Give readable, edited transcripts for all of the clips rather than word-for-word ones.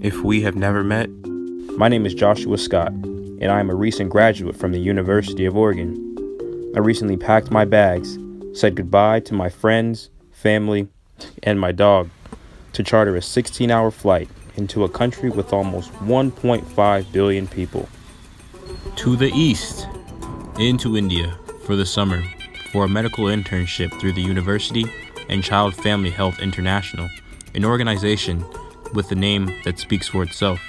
If we have never met, my name is Joshua Scott, and I am a recent graduate from the University of Oregon. I recently packed my bags, said goodbye to my friends, family, and my dog to charter a 16-hour flight into a country with almost 1.5 billion people. To the east, into India for the summer for a medical internship through the University and Child Family Health International, an organization with a name that speaks for itself.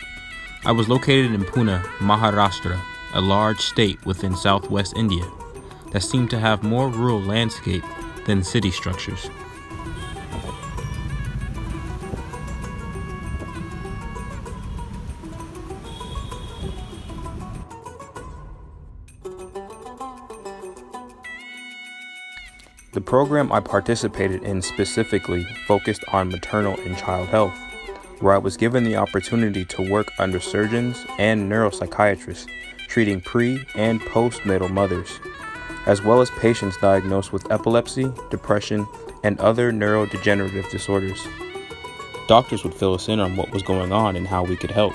I was located in Pune, Maharashtra, a large state within southwest India that seemed to have more rural landscape than city structures. The program I participated in specifically focused on maternal and child health, where I was given the opportunity to work under surgeons and neuropsychiatrists treating pre- and postnatal mothers, as well as patients diagnosed with epilepsy, depression, and other neurodegenerative disorders. Doctors would fill us in on what was going on and how we could help.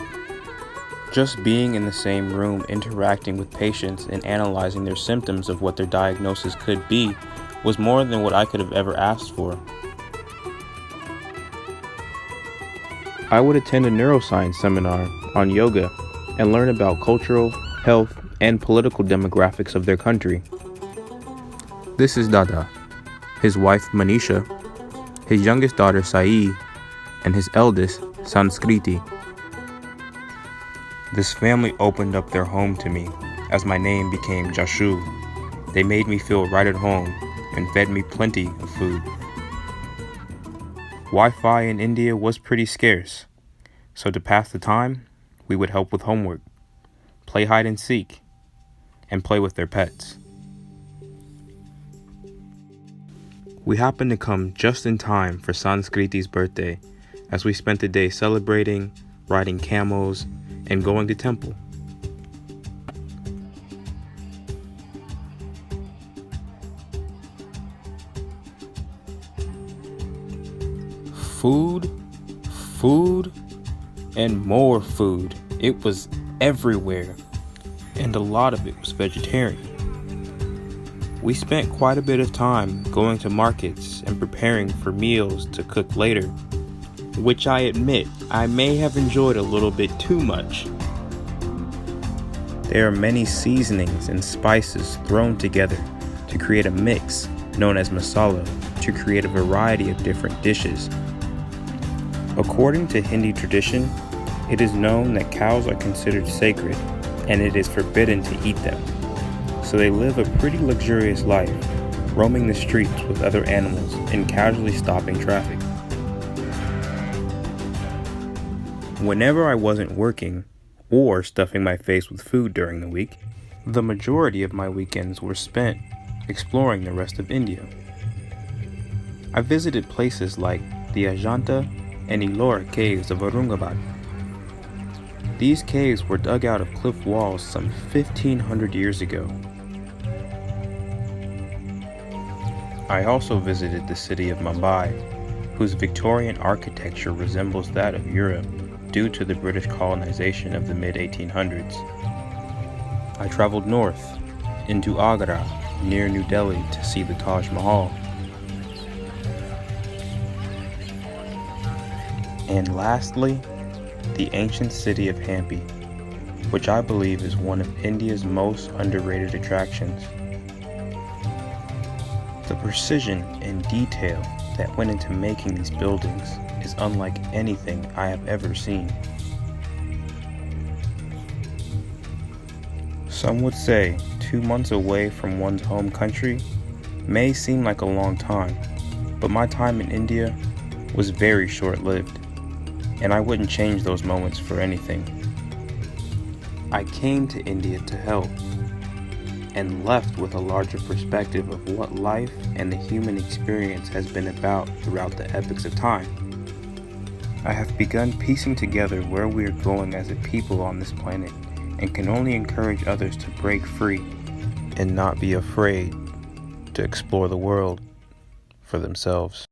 Just being in the same room interacting with patients and analyzing their symptoms of what their diagnosis could be was more than what I could have ever asked for. I would attend a neuroscience seminar on yoga and learn about cultural, health, and political demographics of their country. This is Dada, his wife Manisha, his youngest daughter Sai, and his eldest Sanskriti. This family opened up their home to me as my name became Jashu. They made me feel right at home and fed me plenty of food. Wi-Fi in India was pretty scarce, so to pass the time, we would help with homework, play hide and seek, and play with their pets. We happened to come just in time for Sanskriti's birthday, as we spent the day celebrating, riding camels, and going to temple. Food, and more food. It was everywhere, and a lot of it was vegetarian. We spent quite a bit of time going to markets and preparing for meals to cook later, which I admit I may have enjoyed a little bit too much. There are many seasonings and spices thrown together to create a mix known as masala to create a variety of different dishes. According to Hindi tradition, it is known that cows are considered sacred and it is forbidden to eat them. So they live a pretty luxurious life, roaming the streets with other animals and casually stopping traffic. Whenever I wasn't working or stuffing my face with food during the week, the majority of my weekends were spent exploring the rest of India. I visited places like the Ajanta and Ellora caves of Aurangabad. These caves were dug out of cliff walls some 1,500 years ago. I also visited the city of Mumbai, whose Victorian architecture resembles that of Europe due to the British colonization of the mid-1800s. I traveled north into Agra, near New Delhi, to see the Taj Mahal. And lastly, the ancient city of Hampi, which I believe is one of India's most underrated attractions. The precision and detail that went into making these buildings is unlike anything I have ever seen. Some would say 2 months away from one's home country may seem like a long time, but my time in India was very short-lived, and I wouldn't change those moments for anything. I came to India to help, and left with a larger perspective of what life and the human experience has been about throughout the epochs of time. I have begun piecing together where we are going as a people on this planet, and can only encourage others to break free and not be afraid to explore the world for themselves.